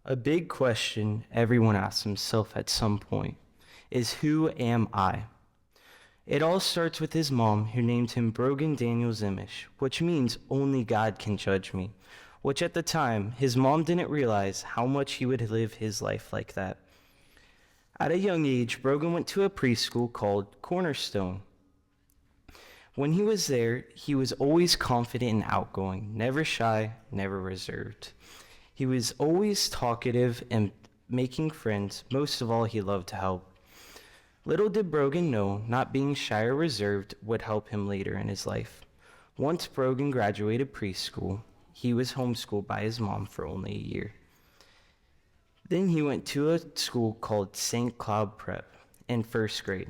A big question everyone asks himself at some point is, who am I? It all starts with his mom, who named him Brogan Daniel Zimish, which means only God can judge me, which at the time, his mom didn't realize how much he would live his life like that. At a young age, Brogan went to a preschool called Cornerstone. When he was there, he was always confident and outgoing, never shy, never reserved. He was always talkative and making friends. Most of all, he loved to help. Little did Brogan know not being shy or reserved would help him later in his life. Once Brogan graduated preschool, he was homeschooled by his mom for only a year. Then he went to a school called St. Cloud Prep in first grade.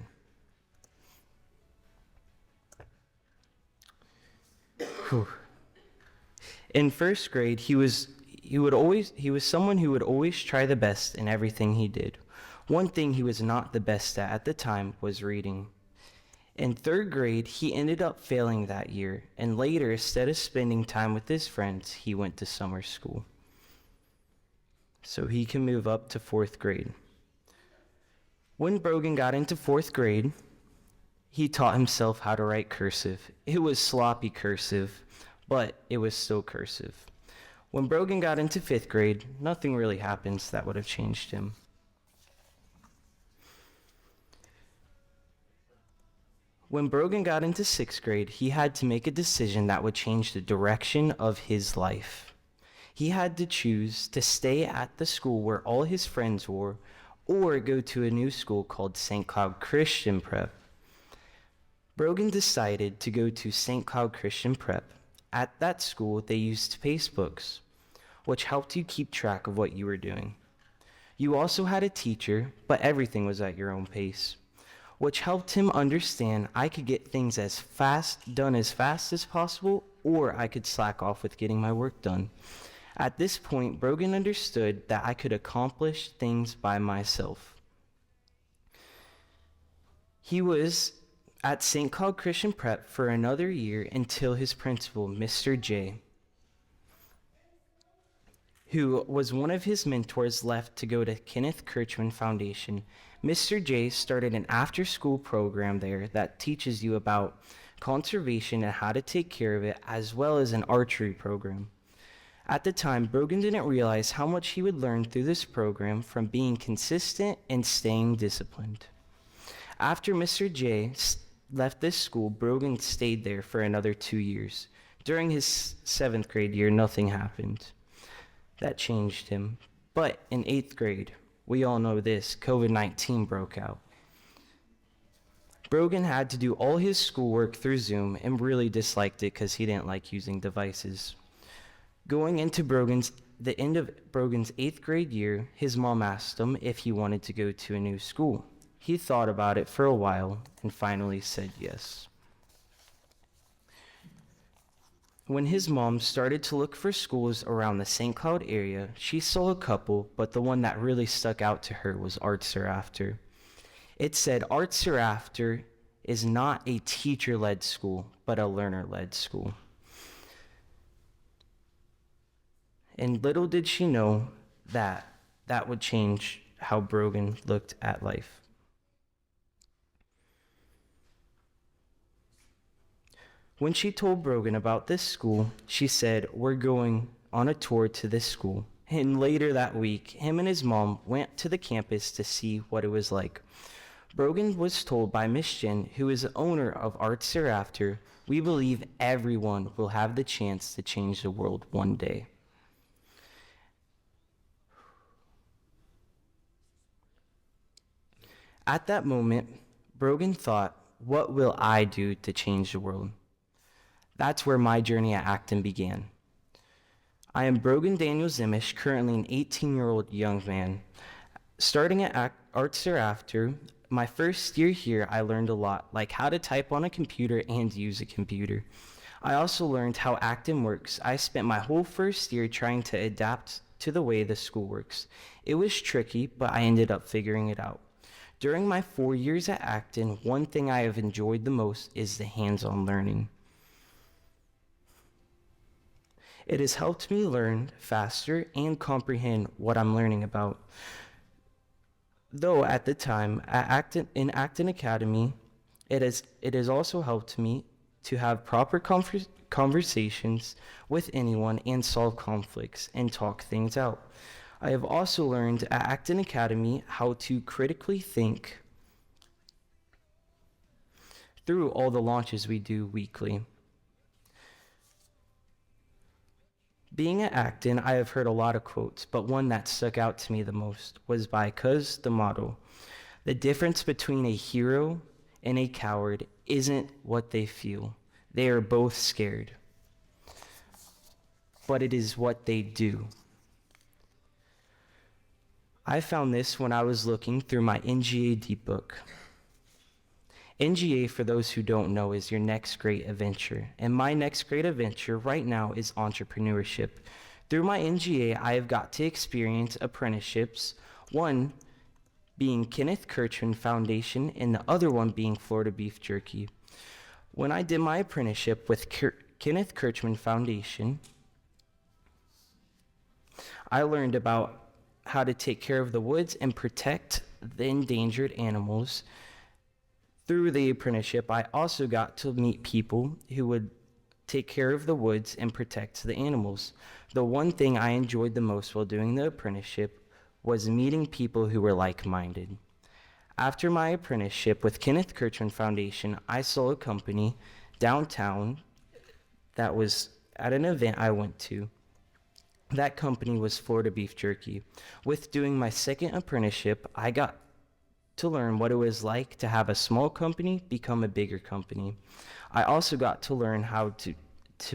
Whew. In first grade, he was someone who would always try the best in everything he did. One thing he was not the best at the time was reading. In third grade, he ended up failing that year, and later, instead of spending time with his friends, he went to summer school so he can move up to fourth grade. When Brogan got into fourth grade, he taught himself how to write cursive. It was sloppy cursive, but it was still cursive. When Brogan got into fifth grade, nothing really happened that would have changed him. When Brogan got into sixth grade, he had to make a decision that would change the direction of his life. He had to choose to stay at the school where all his friends were, or go to a new school called St. Cloud Christian Prep. Brogan decided to go to St. Cloud Christian Prep. At that school, they used Facebooks, which helped you keep track of what you were doing. You also had a teacher, but everything was at your own pace, which helped him understand I could get things done as fast as possible, or I could slack off with getting my work done. At this point, Brogan understood that I could accomplish things by myself. He was at St. Cloud Christian Prep for another year until his principal, Mr. J, who was one of his mentors, left to go to Kenneth Kirchman Foundation. Mr. J started an after-school program there that teaches you about conservation and how to take care of it, as well as an archery program. At the time, Brogan didn't realize how much he would learn through this program from being consistent and staying disciplined. After Mr. J left this school, Brogan stayed there for another 2 years. During his seventh grade year, nothing happened. That changed him. But in eighth grade, we all know this, COVID-19 broke out. Brogan had to do all his schoolwork through Zoom and really disliked it because he didn't like using devices. Going into the end of Brogan's eighth grade year, his mom asked him if he wanted to go to a new school. He thought about it for a while and finally said yes. When his mom started to look for schools around the St. Cloud area, she saw a couple, but the one that really stuck out to her was Arts Are After. It said Arts Are After is not a teacher-led school, but a learner-led school. And little did she know that that would change how Brogan looked at life. When she told Brogan about this school, she said, "We're going on a tour to this school." And later that week, him and his mom went to the campus to see what it was like. Brogan was told by Miss Jen, who is the owner of Arts Are After, "We believe everyone will have the chance to change the world one day." At that moment, Brogan thought, what will I do to change the world? That's where my journey at Acton began. I am Brogan Daniel Zimish, currently an 18-year-old young man. Starting at Arts Are After, my first year here, I learned a lot, like how to type on a computer and use a computer. I also learned how Acton works. I spent my whole first year trying to adapt to the way the school works. It was tricky, but I ended up figuring it out. During my 4 years at Acton, one thing I have enjoyed the most is the hands-on learning. It has helped me learn faster and comprehend what I'm learning about. Though at the time, in Acton Academy, it has also helped me to have proper conversations with anyone and solve conflicts and talk things out. I have also learned at Acton Academy how to critically think through all the launches we do weekly. Being at Acton, I have heard a lot of quotes, but one that stuck out to me the most was by Cuz the model. The difference between a hero and a coward isn't what they feel. They are both scared, but it is what they do. I found this when I was looking through my NGA Deep book. NGA, for those who don't know, is your next great adventure. And my next great adventure right now is entrepreneurship. Through my NGA, I have got to experience apprenticeships, one being Kenneth Kirchman Foundation and the other one being Florida Beef Jerky. When I did my apprenticeship with Kenneth Kirchman Foundation, I learned about how to take care of the woods and protect the endangered animals. Through the apprenticeship, I also got to meet people who would take care of the woods and protect the animals. The one thing I enjoyed the most while doing the apprenticeship was meeting people who were like-minded. After my apprenticeship with Kenneth Kirchman Foundation, I saw a company downtown that was at an event I went to. That company was Florida Beef Jerky. With doing my second apprenticeship, I got to learn what it was like to have a small company become a bigger company. I also got to learn how to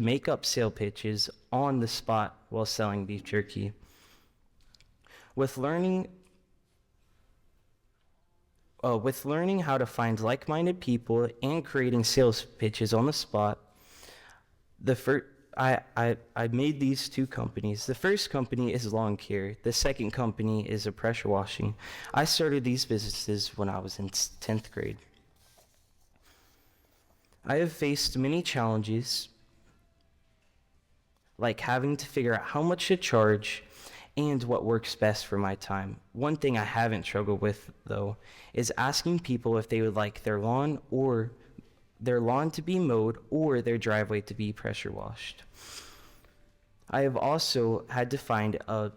make up sale pitches on the spot while selling beef jerky. With learning how to find like-minded people and creating sales pitches on the spot, I made these two companies. The first company is lawn care. The second company is a pressure washing. I started these businesses when I was in 10th grade. I have faced many challenges, like having to figure out how much to charge and what works best for my time. One thing I haven't struggled with, though, is asking people if they would like their lawn to be mowed or their driveway to be pressure washed. I have also had to find a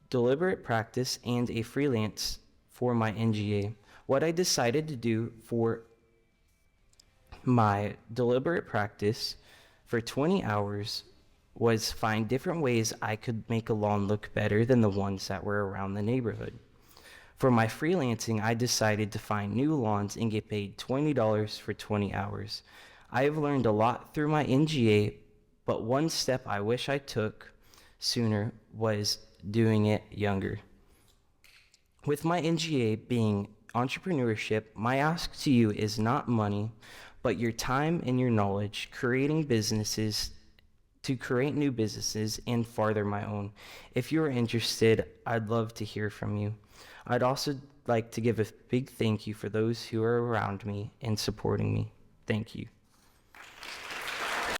deliberate practice and a freelance for my NGA. What I decided to do for my deliberate practice for 20 hours was find different ways I could make a lawn look better than the ones that were around the neighborhood. For my freelancing, I decided to find new lawns and get paid $20 for 20 hours. I have learned a lot through my NGA, but one step I wish I took sooner was doing it younger. With my NGA being entrepreneurship, my ask to you is not money, but your time and your knowledge creating businesses to create new businesses and farther my own. If you're interested, I'd love to hear from you. I'd also like to give a big thank you for those who are around me and supporting me. Thank you.